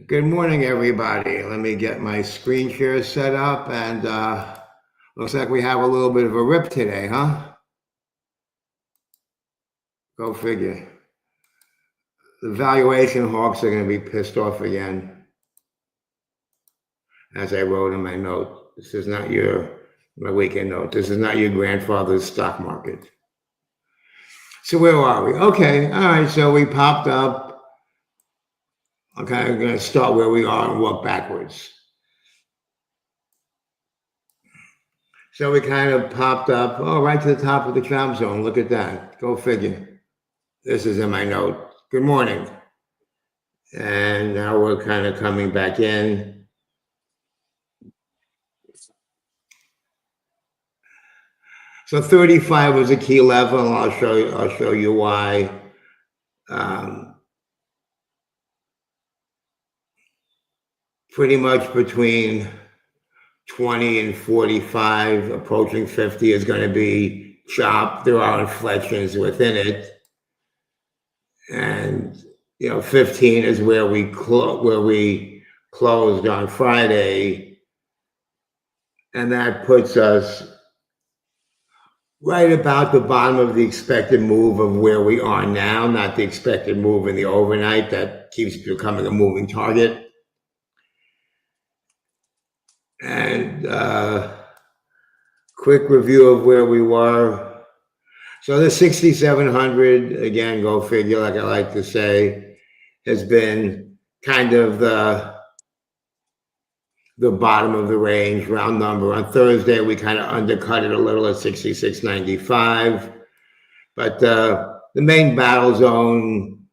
Good morning, everybody. Let me get my screen share set up, and looks like we have a little bit of a rip today, huh? Go figure. The valuation hawks are going to be pissed off again, as I wrote in my note. This is not my weekend note. This is not your grandfather's stock market. So where are we? Okay, all right. So we popped up. Okay, I'm going to start where we are and work backwards. So we kind of popped up, right to the top of the chop zone. Look at that. Go figure. This is in my note. Good morning. And now we're kind of coming back in. So 35 was a key level. I'll show you why. Pretty much between 20 and 45, approaching 50 is going to be chop. There are inflections within it. And 15 is where we closed on Friday, and that puts us right about the bottom of the expected move of where we are now, not the expected move in the overnight that keeps becoming a moving target. And quick review of where we were. So the 6,700, again, go figure, like I like to say, has been kind of the bottom of the range, round number. On Thursday, we kind of undercut it a little at 66.95. But the main battle zone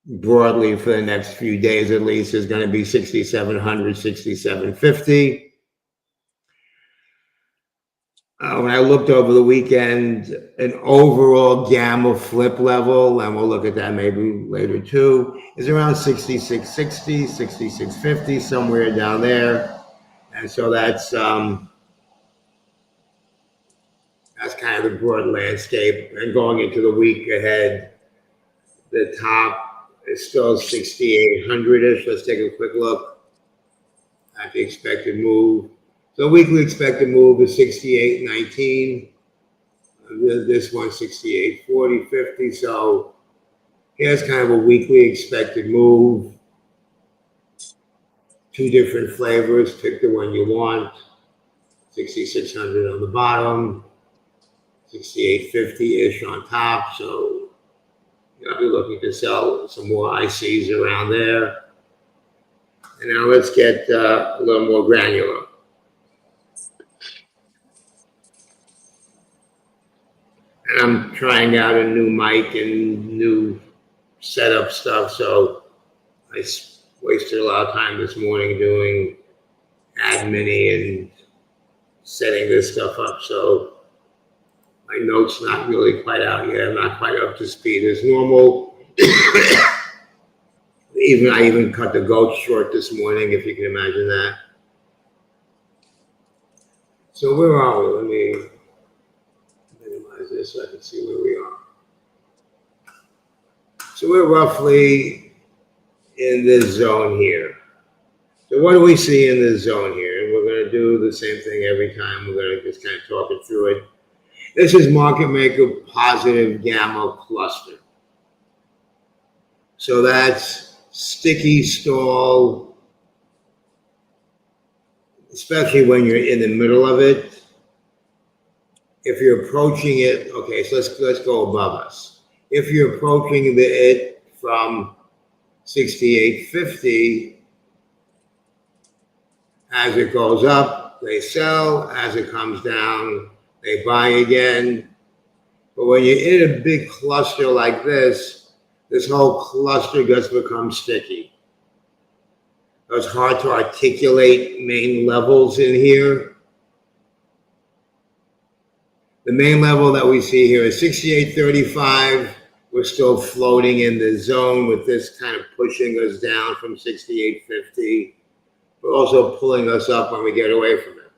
broadly for the next few days at least is going to be 6,700, 6,750. When I looked over the weekend, an overall gamma flip level, and we'll look at that maybe later too, is around 66.60, 66.50, somewhere down there. And so that's kind of the broad landscape. And going into the week ahead, the top is still 6,800-ish. Let's take a quick look at the expected move. So weekly expected move is 68.19. This one 68.40, 50. So here's kind of a weekly expected move. Two different flavors. Pick the one you want. 6,600 on the bottom, 68.50-ish on top. So I'll be looking to sell some more ICs around there. And now let's get a little more granular. And I'm trying out a new mic and new setup stuff, so I wasted a lot of time this morning doing admin and setting this stuff up. So my note's not really quite out yet. I'm not quite up to speed as normal. I even cut the goat short this morning, if you can imagine that. So where are we? Let me minimize this so I can see where we are. So we're roughly in this zone here. So what do we see in this zone here? And we're going to do the same thing every time. We're going to just kind of talk it through it. This is market maker positive gamma cluster. So that's sticky stall, especially when you're in the middle of it. If you're approaching it, okay, so let's go above us. If you're approaching it from 68.50, as it goes up, they sell. As it comes down, they buy again. But when you're in a big cluster like this whole cluster just becomes sticky. It's hard to articulate main levels in here. The main level that we see here is 68.35. We're still floating in the zone with this kind of pushing us down from 68.50, but also pulling us up when we get away from it.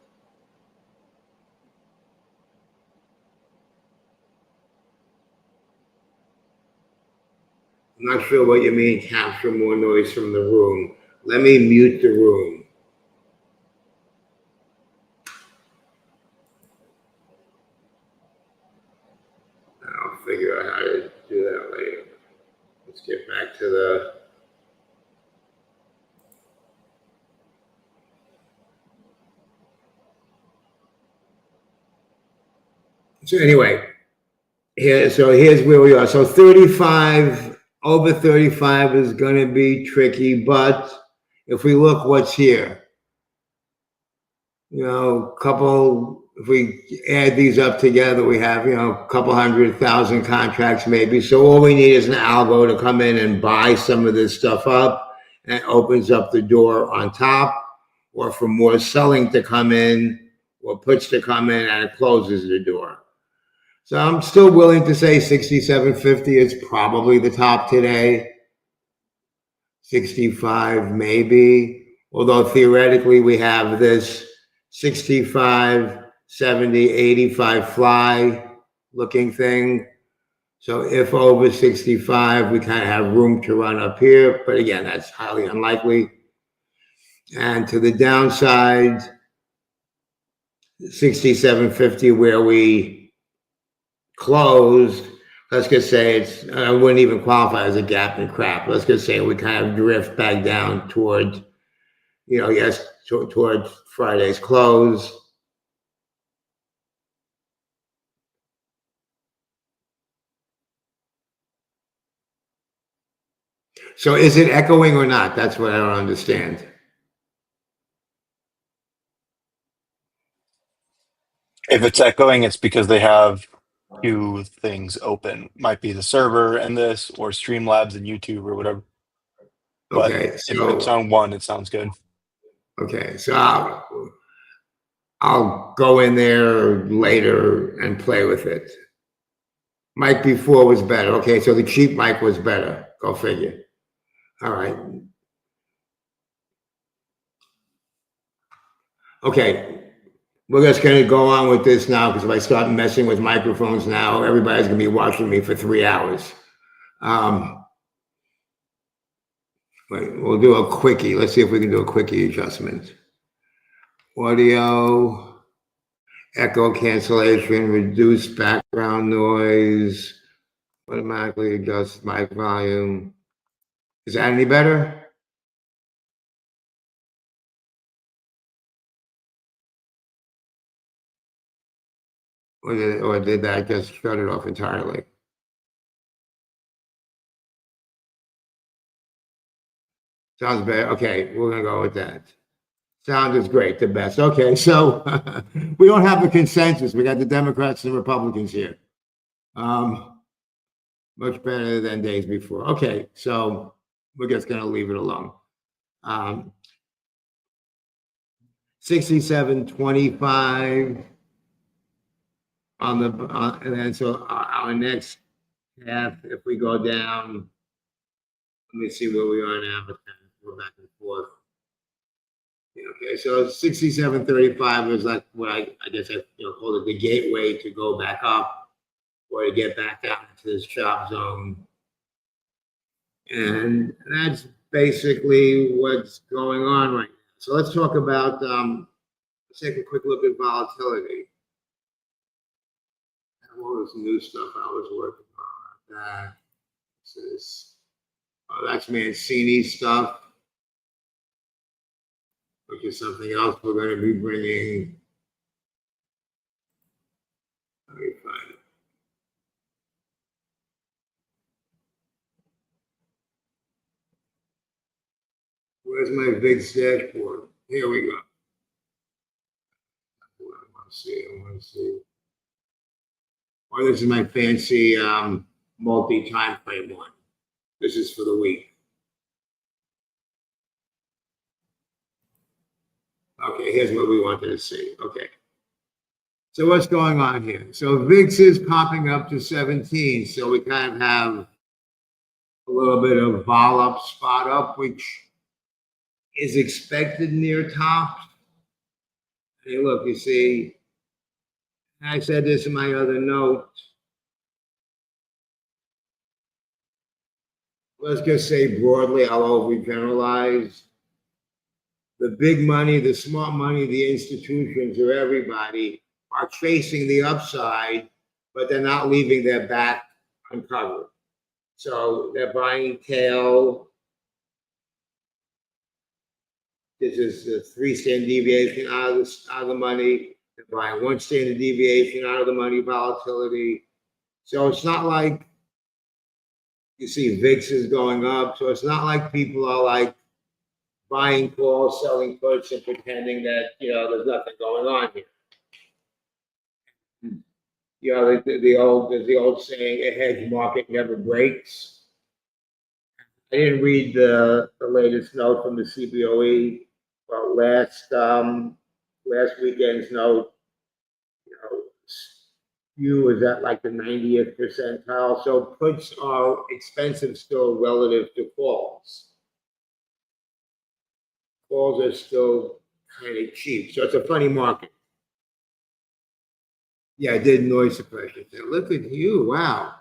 I'm not sure what you mean, capture more noise from the room. Let me mute the room. I'll figure out how to do that later. Let's get back to the. So anyway, here's where we are. So 35, over 35 is going to be tricky, but if we look what's here, if we add these up together, we have, a couple 100,000 contracts maybe. So all we need is an algo to come in and buy some of this stuff up, and it opens up the door on top, or for more selling to come in, or puts to come in, and it closes the door. So I'm still willing to say 67.50 is probably the top today. 65 maybe, although theoretically we have this 65, 70, 85 fly looking thing. So if over 65, we kind of have room to run up here, but again, that's highly unlikely. And to the downside, 67.50 where we closed, let's just say I wouldn't even qualify as a gap and crap. Let's just say we kind of drift back down towards Friday's close. So is it echoing or not? That's what I don't understand. If it's echoing, it's because they have two things open. Might be the server and this, or Streamlabs and YouTube or whatever. But Okay, if it's on one, it sounds good. Okay, so I'll go in there later and play with it. Mic before was better. Okay, so the cheap mic was better. Go figure. All right. Okay, we're just going to go on with this now, because if I start messing with microphones now, everybody's going to be watching me for 3 hours. We'll do a quickie. Let's see if we can do a quickie adjustment. Audio, echo cancellation, reduce background noise, automatically adjust mic volume. Is that any better? Or did that just shut it off entirely? Sounds better. Okay, we're gonna go with that. Sound is great, the best. Okay, so we don't have a consensus. We got the Democrats and Republicans here. Much better than days before. Okay, so we're just gonna leave it alone. 67.25 on the and then so our next half, if we go down, let me see where we are now. We're back and forth. Okay, so 67.35 is like what I guess I call it the gateway to go back up or to get back out into this chop zone. And that's basically what's going on right now. So let's talk about, let's take a quick look at volatility. All this new stuff I was working on. That's Mancini stuff, which is something else we're going to be bringing. Let me find it. Where's my big dashboard? Here we go. I want to see. Oh, this is my fancy multi-time frame one. This is for the week. Okay, here's what we wanted to see. Okay. So what's going on here? So VIX is popping up to 17. So we kind of have a little bit of vol up, spot up, which is expected near top. Hey, look, you see, I said this in my other note. Let's just say broadly, I'll overgeneralize. the big money, the smart money, the institutions, or everybody are chasing the upside, but they're not leaving their back uncovered. So they're buying tail. This is the 3 standard deviation out of the money. They're buying 1 standard deviation out of the money volatility. So it's not like you see VIX is going up. So it's not like people are like buying calls, selling puts, and pretending that, there's nothing going on here. There's the old saying, a hedge market never breaks. I didn't read the latest note from the CBOE, but last weekend's note, you was at like the 90th percentile. So puts are expensive still relative to calls. Calls are still kind of cheap. So it's a funny market. Yeah, I did noise suppression. Look at you. Wow.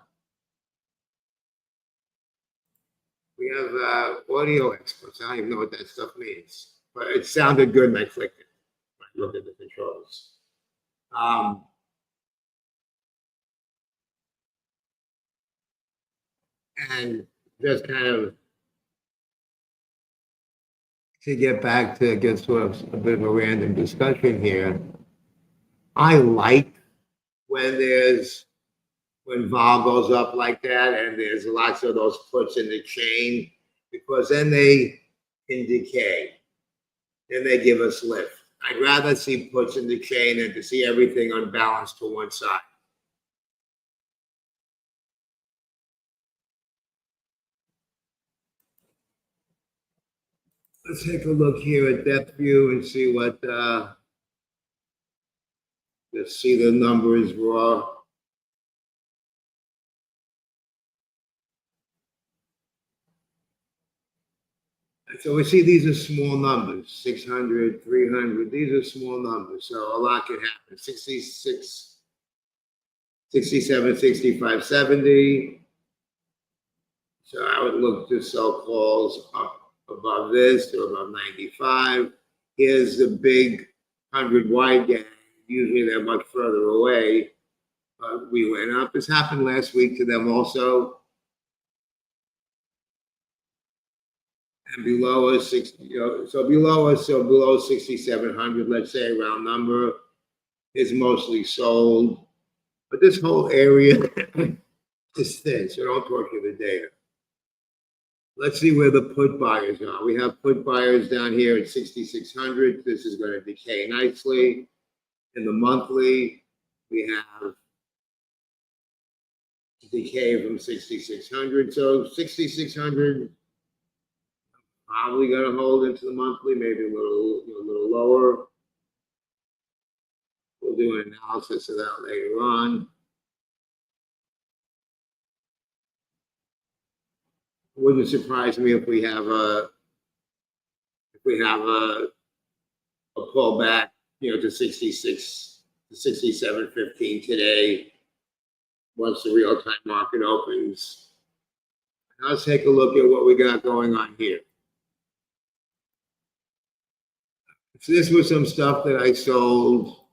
We have audio experts. I don't even know what that stuff means, but it sounded good and I clicked it. I looked at the controls. And just kind of to get back to, I guess, sort of a bit of a random discussion here. I like when vol goes up like that and there's lots of those puts in the chain, because then they can decay. Then they give us lift. I'd rather see puts in the chain than to see everything unbalanced to one side. Let's take a look here at depth view and see what, let's see the numbers raw. So we see these are small numbers, 600, 300, these are small numbers. So a lot can happen, 66, 67, 65, 70. So I would look to sell calls up above this to above 95. Here's the big 100 wide gang. Usually they're much further away. But we went up. This happened last week to them also. And below us, so below 6,700, let's say, round number, is mostly sold. But this whole area is thin, so don't torture the data. Let's see where the put buyers are. We have put buyers down here at 6,600. This is going to decay nicely. In the monthly, we have decay from 6,600. So 6,600 probably going to hold into the monthly, maybe a little lower. We'll do an analysis of that later on. It wouldn't surprise me if we have a pullback, to 66 to 67.15 today once the real-time market opens. Now let's take a look at what we got going on here. So this was some stuff that I sold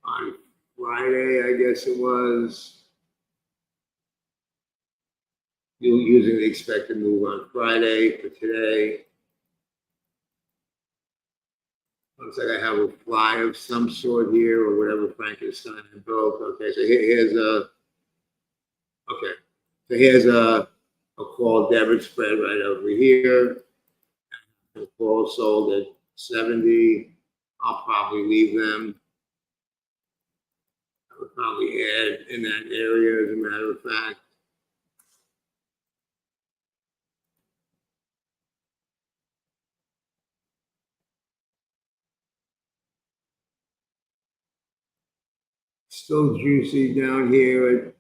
on Friday, I guess it was. Using the expected move on Friday for today. Looks like I have a fly of some sort here, or whatever Frankenstein I built. Okay, so here's a call debit spread right over here. The call sold at 70. I'll probably leave them. I would probably add in that area, as a matter of fact. Still juicy down here at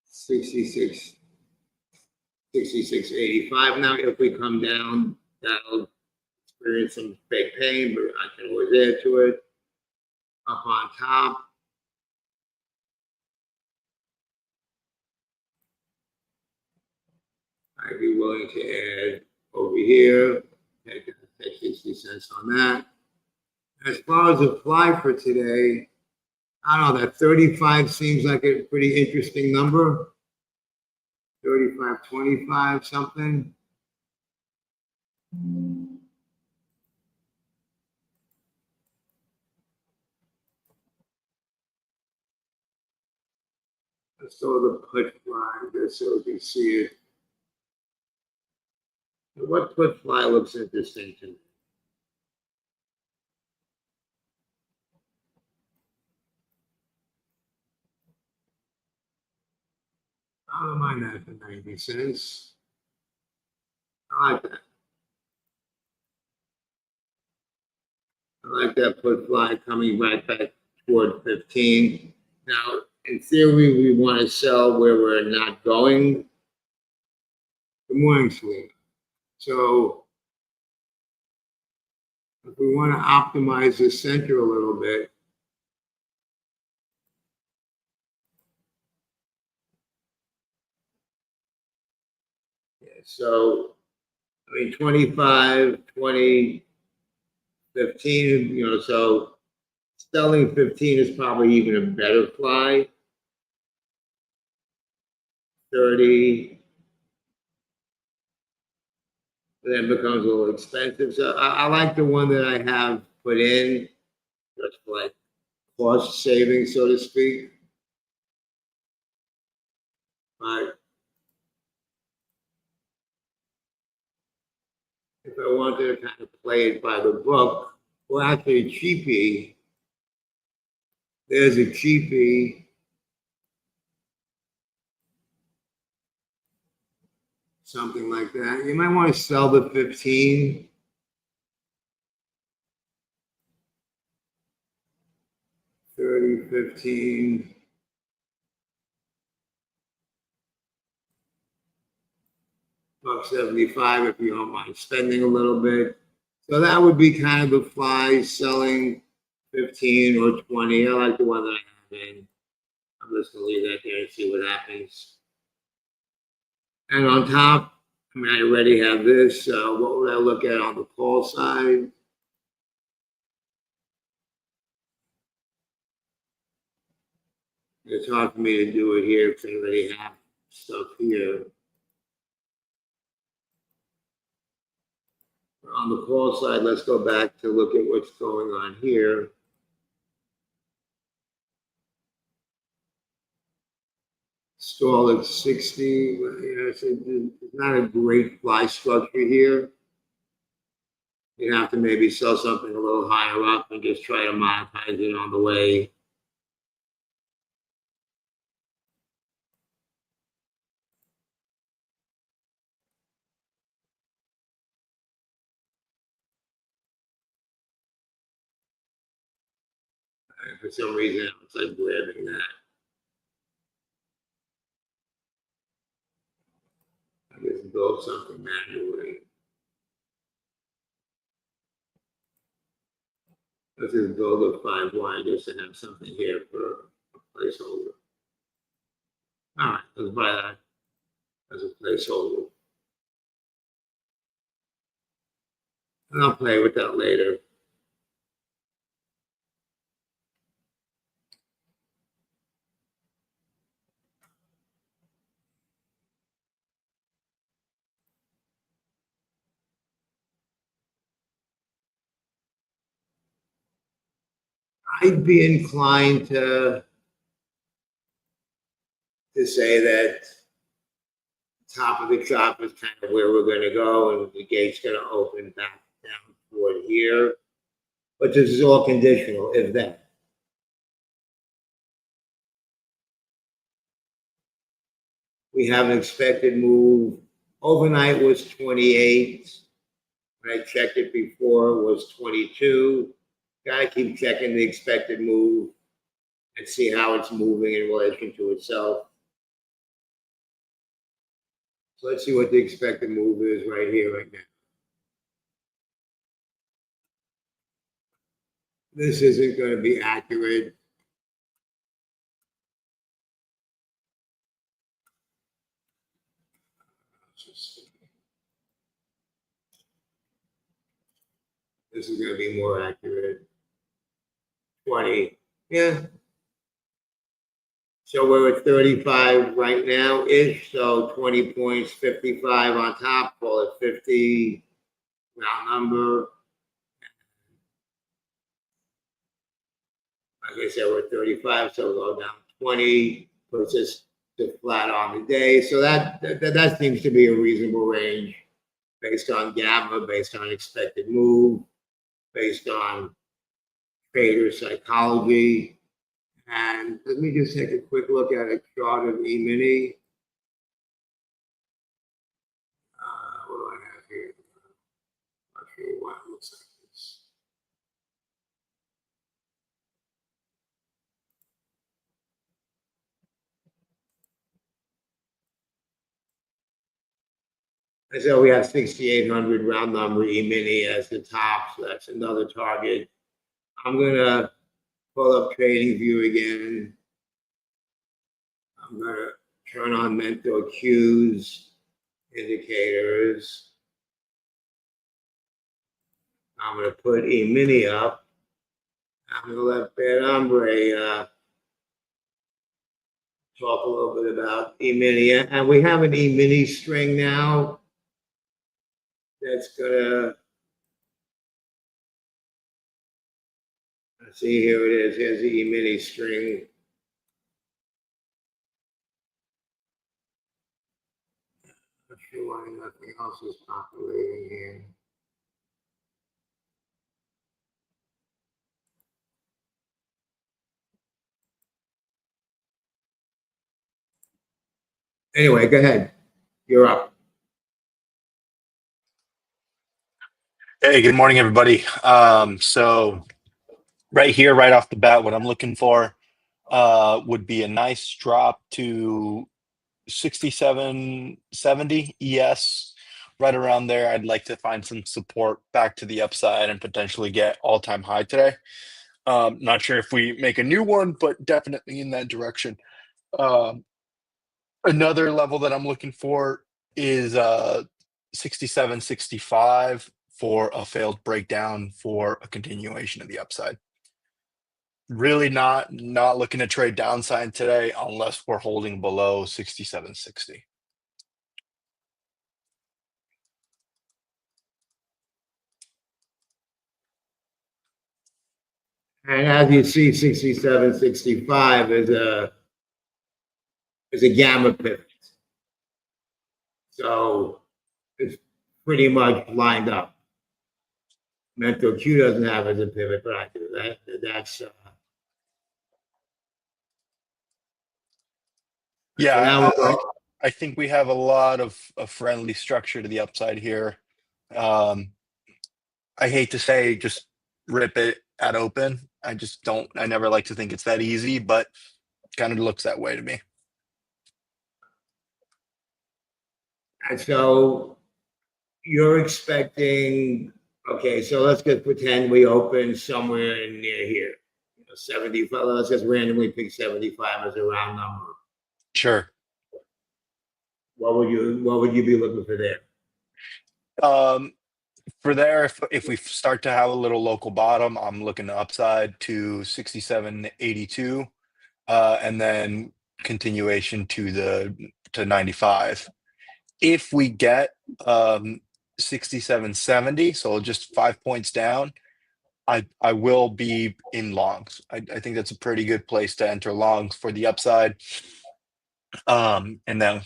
66, 66.85. Now, if we come down, that'll experience some big pain, but I can always add to it. Up on top, I'd be willing to add over here, take 60 cents on that. As far as the fly for today, I don't know, that 35 seems like a pretty interesting number. 35.25 something. Let's go to the put fly just so we can see it. What put fly looks interesting to me? I don't mind that for 90 cents. I like that. I like that put fly coming right back toward 15. Now, in theory, we want to sell where we're not going. Good morning, Selena. So if we want to optimize the center a little bit, so I mean 25, 20, 15, so selling 15 is probably even a better fly. 30, then becomes a little expensive. So I like the one that I have put in, just for like cost saving, so to speak. But if I wanted to kind of play it by the book, well, actually, cheapie, there's a cheapie. Something like that. You might want to sell the 15. $30, $15. $1.75 if you don't mind spending a little bit. So that would be kind of the fly selling 15 or 20. I like the one that I have in. I'm just gonna leave that there and see what happens. And on top, I mean, I already have this. What would I look at on the call side? It's hard for me to do it here because I already have stuff here. On the call side, let's go back to look at what's going on here. Stall at 60. It's not a great fly structure here. You have to maybe sell something a little higher up and just try to monetize it on the way. And for some reason, it's like grabbing that. I just build something manually. Let's just build a 5 wide just to have something here for a placeholder. All right, let's buy that as a placeholder. And I'll play with that later. I'd be inclined to say that top of the chop is kind of where we're going to go, and the gate's going to open back down toward here. But this is all conditional, if that. We have an expected move. Overnight was 28. When I checked it before, it was 22. Gotta keep checking the expected move and see how it's moving in relation to itself. So let's see what the expected move is right here, right now. This isn't going to be accurate. Let's just This is going to be more accurate. 20. Yeah. So we're at 35 right now ish. So 20 points, 55 on top, call it 50, round number. Like I said, we're at 35, so we'll go down 20, puts us to flat on the day. So that seems to be a reasonable range based on gamma, based on expected move, based on trader psychology. And let me just take a quick look at a chart of E-mini. What do I have here? Not sure why it looks like this. And so we have 6,800 round number E-mini as the top, so that's another target. I'm gonna pull up Trading View again. I'm gonna turn on mental cues, indicators. I'm gonna put E-mini up. I'm gonna let Bad Hombre talk a little bit about E-mini. And we have an E-mini string now that's gonna, let's see, here it is. Here's the E-mini string. Not sure why nothing else is populating here. Anyway, go ahead. You're up. Hey, good morning, everybody. So right here, right off the bat, what I'm looking for would be a nice drop to 67.70 ES, right around there. I'd like to find some support back to the upside and potentially get all-time high today. Not sure if we make a new one, but definitely in that direction. Another level that I'm looking for is 67.65 for a failed breakdown for a continuation of the upside. Really not looking to trade downside today unless we're holding below 67.60. And as you see, 67, 65 is a gamma pivot. So it's pretty much lined up. Mental Q doesn't have as a pivot, but I do. That's Yeah, so I think we have a lot of friendly structure to the upside here. I hate to say just rip it at open. I just don't. I never like to think it's that easy, but kind of looks that way to me. and so you're expecting, okay, so let's just pretend we open somewhere near here. 75, let's just randomly pick 75 as a round number. Sure. What would you be looking for there? For there, if we start to have a little local bottom, I'm looking to upside to 67.82, and then continuation to 95. If we get 67.70, so just 5 points down, I will be in longs. I think that's a pretty good place to enter longs for the upside. And then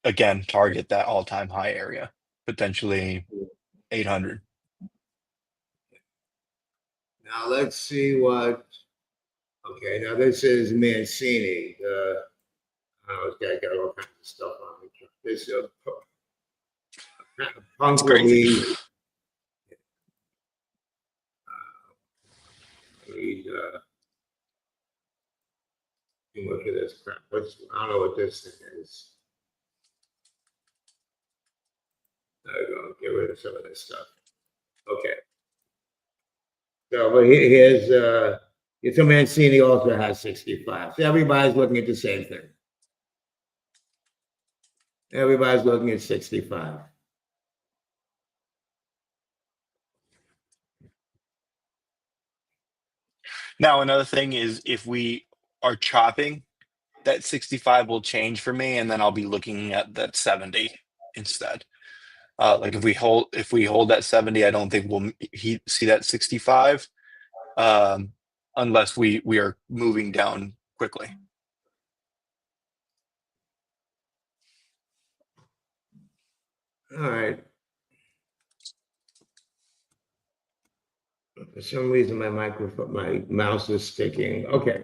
again, target that all-time high area, potentially 800. Now let's see what. Okay, now this is Mancini. Oh, this guy got all kinds of stuff on it. This punk It's will crazy. be. Too much of this crap. I don't know what this thing is. There we go. Get rid of some of this stuff. Okay. So, but here's so Mancini also has 65. So everybody's looking at the same thing. Everybody's looking at 65. Now, another thing is if we are chopping, that 65 will change for me, and then I'll be looking at that 70 instead. Like if we hold that 70, I don't think we'll see that 65 unless we are moving down quickly. All right. For some reason, my mouse is sticking. Okay.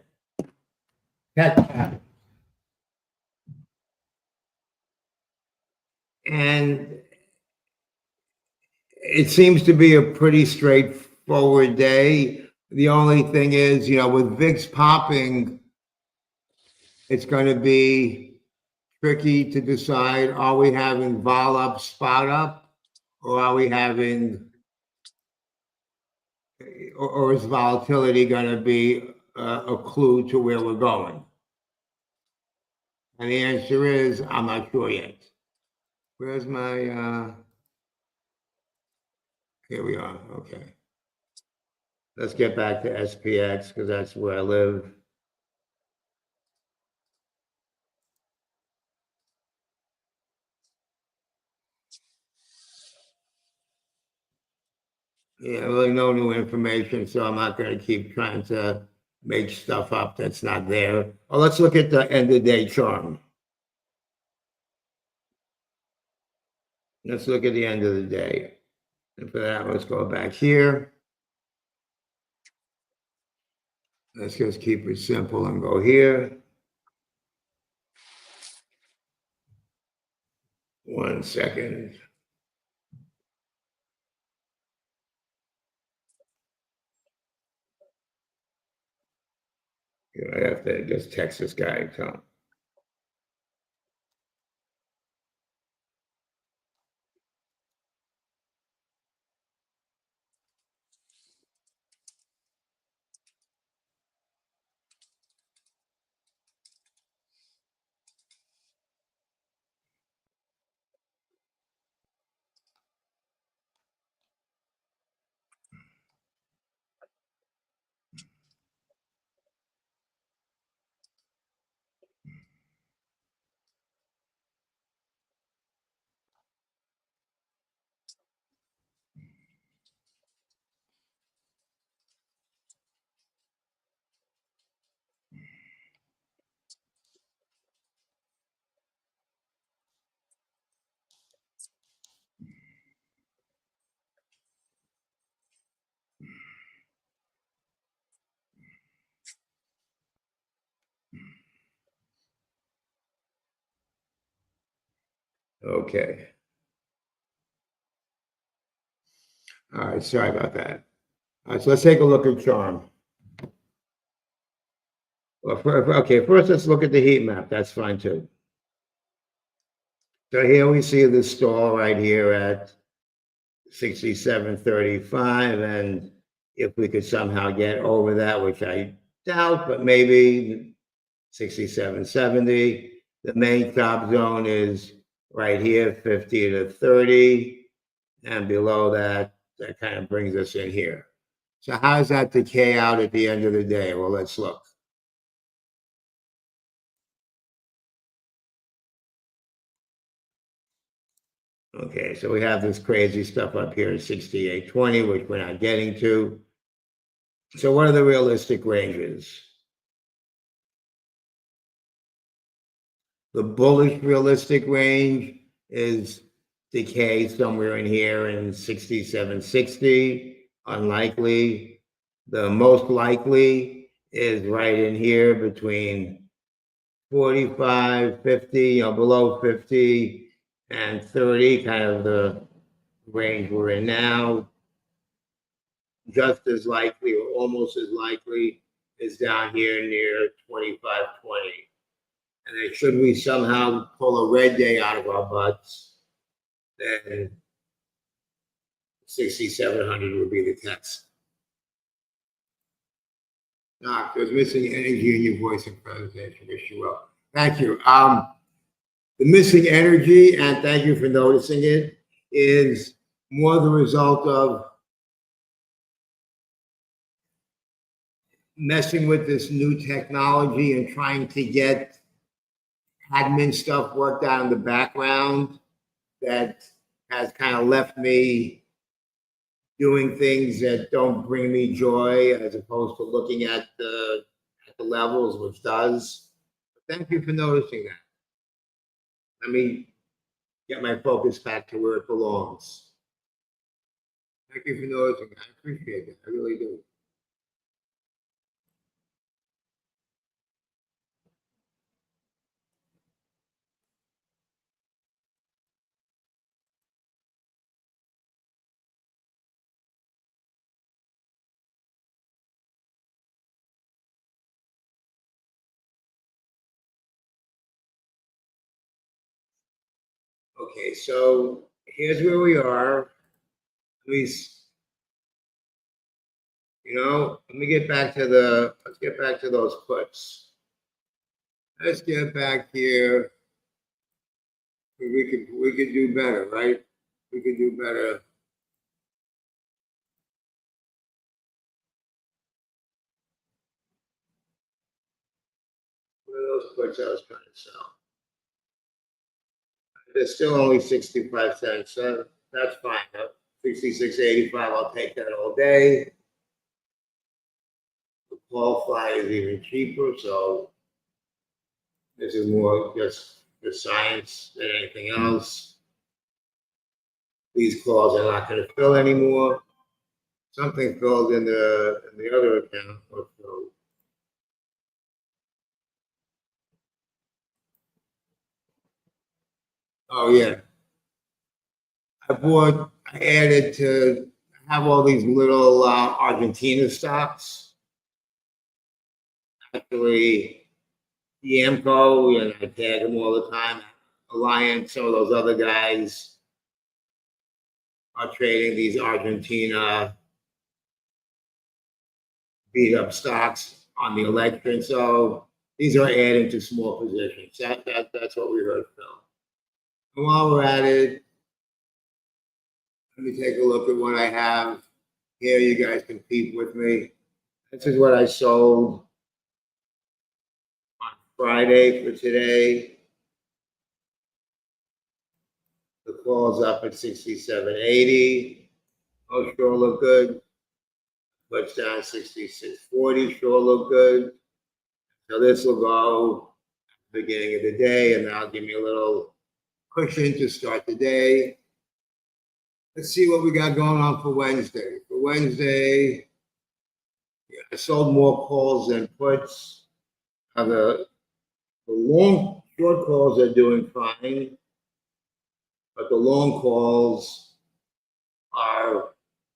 And it seems to be a pretty straightforward day. The only thing is, with VIX popping, it's going to be tricky to decide, are we having vol up, spot up, or are we having, or is volatility going to be a clue to where we're going? And the answer is, I'm not sure yet. Where's my, here we are, okay. Let's get back to SPX because that's where I live. Yeah, really no new information, so I'm not going to keep trying to make stuff up that's not there. Oh, let's look at the end of day chart. Let's look at the end of the day. And for that, let's go back here. Let's just keep it simple and go here. 1 second. I have to just text this guy, Tom. Okay. All right, sorry about that. All right, so let's take a look at charm. Well, okay, first let's look at the heat map. That's fine too. So here we see the stall right here at 67.35, and if we could somehow get over that, which I doubt, but maybe 67.70. The main top zone is right here, 50 to 30, and below that, that kind of brings us in here. So how does that decay out at the end of the day? Well, let's look. Okay, so we have this crazy stuff up here at 68.20, which we're not getting to. So what are the realistic ranges? The bullish realistic range is decay somewhere in here in 67.60, unlikely. The most likely is right in here between 45, 50, below 50 and 30, kind of the range we're in now. Just as likely or almost as likely is down here near 25.20. And then should we somehow pull a red day out of our butts, then 6,700 would be the test. Doc, there's missing energy in your voice and presentation. Wish you well. Thank you. The missing energy, and thank you for noticing it, is more the result of messing with this new technology and trying to get admin stuff worked out in the background that has kind of left me doing things that don't bring me joy as opposed to looking at the levels, which does. But thank you for noticing that. Let me get my focus back to where it belongs. Thank you for noticing that. I appreciate it. I really do. Okay, so here's where we are. At least, let me get back to let's get back to those puts. Let's get back here. We could do better, right? We could do better. What are those puts I was trying to sell? There's still only 65 cents. So that's fine. 66.85. I'll take that all day. The call fly is even cheaper, so this is more just the science than anything else. These calls are not going to fill anymore. Something filled in the other account. Oh yeah, I added to have all these little Argentina stocks. Actually, Yamco, and I tag them all the time. Alliance, some of those other guys are trading these Argentina beat up stocks on the election. So these are adding to small positions. That's what we heard, Phil. And while we're at it, let me take a look at what I have here. You guys can peep with me. This is what I sold on Friday for today. The call's up at 67.80. Oh, sure look good. Puts down 66.40. Sure look good. So this will go at the beginning of the day, and that'll give me a little cushion to start the day. Let's see what we got going on for Wednesday. For Wednesday, yeah, I sold more calls than puts. The long short calls are doing fine, but the long calls are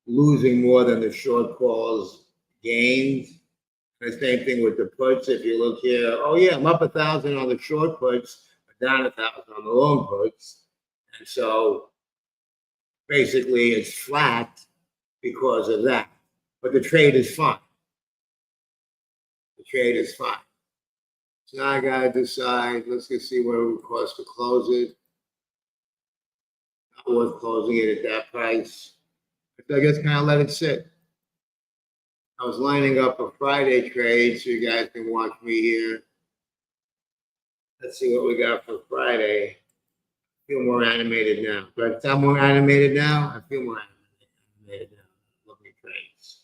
losing more than the short calls gained. The same thing with the puts. If you look here, oh yeah, I'm up 1,000 on the short puts, but down 1,000 on the long puts, and so basically it's flat because of that. But the trade is fine. The trade is fine. So now I gotta decide. Let's just see what it would cost to close it. Not worth closing it at that price. So I guess kind of let it sit. I was lining up a Friday trade so you guys can watch me here. Let's see what we got for Friday. I feel more animated now. Do I sound more animated now? I feel more animated now. Looking at trades.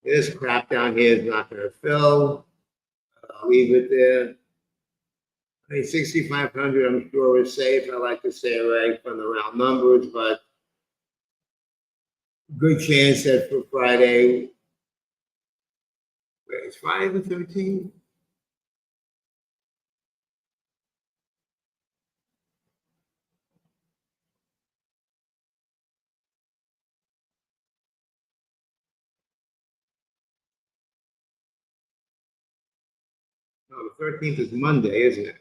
This crap down here is not going to fill. I'll leave it there. I mean, 6,500, I'm sure is safe. I like to stay away from the round numbers, but good chance that for Friday. Wait, it's Friday the 13th? No, the 13th is Monday, isn't it?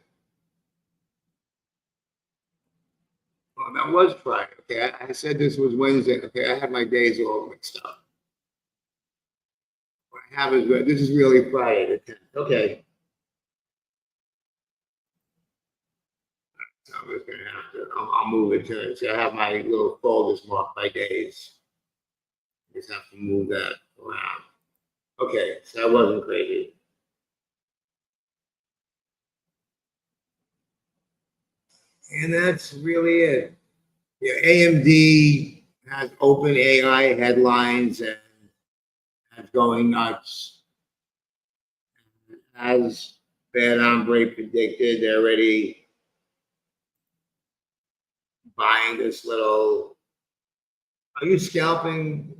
Oh, that was Friday. Okay, I said this was Wednesday. Okay, I had my days all mixed up. What I have is this is really Friday the 10th. Okay. So I'm just gonna have to. I'll move it to. So I have my little folders marked by days. Just have to move that around. Okay, so that wasn't crazy. And that's really it. Yeah, AMD has open AI headlines and that's going nuts. As Bad Hombre predicted, they're already buying this little. Are you scalping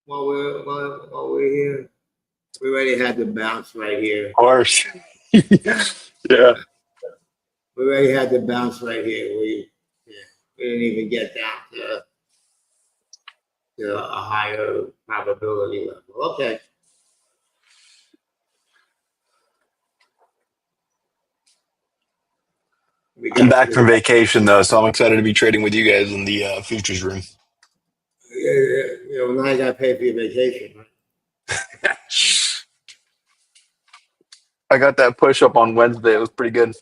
while we're here? We already had the bounce right here. Of course. Yeah. We already had the bounce right here. We didn't even get down to a higher probability level. Okay. I'm back from vacation though, so I'm excited to be trading with you guys in the futures room. Now you got to pay for your vacation, right? I got that push up on Wednesday. It was pretty good.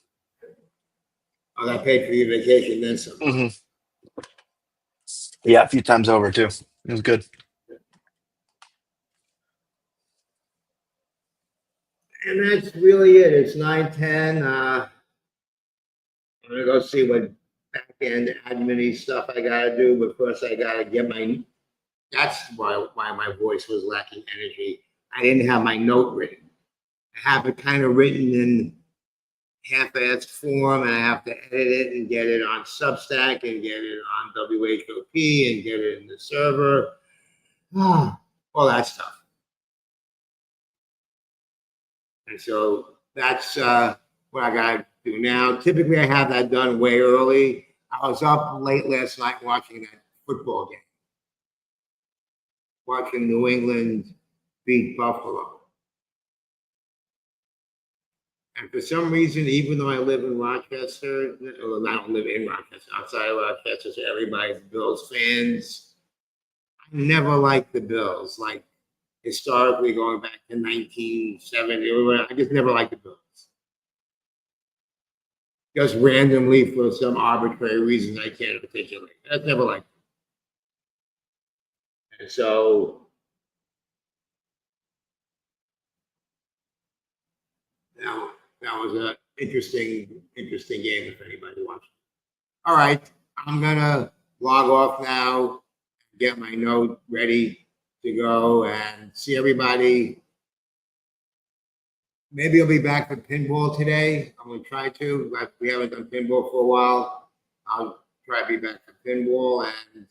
I got paid for your vacation, then some. Mm-hmm. Yeah, a few times over too. It was good. And that's really it. It's 9:10. I'm gonna go see what back end admin stuff I gotta do, but first I gotta get my. That's why my voice was lacking energy. I didn't have my note written. I have it kind of written in half-assed form, and I have to edit it and get it on Substack and get it on WHOP and get it in the server. All that stuff. And so that's what I got to do now. Typically, I have that done way early. I was up late last night watching that football game, watching New England beat Buffalo. And for some reason, even though I live in Rochester, well, I don't live in Rochester, outside of Rochester, so everybody's Bills fans. I never liked the Bills. Like, historically, going back to 1970, I just never liked the Bills. Just randomly for some arbitrary reasons I can't articulate. That's never liked it. And so that was an interesting game if anybody watched. All right, I'm gonna log off now, get my note ready to go, and see everybody. Maybe I'll be back for pinball today. I'm gonna try to. We haven't done pinball for a while. I'll try to be back for pinball, and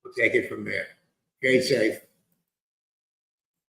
we'll take it from there. Stay safe.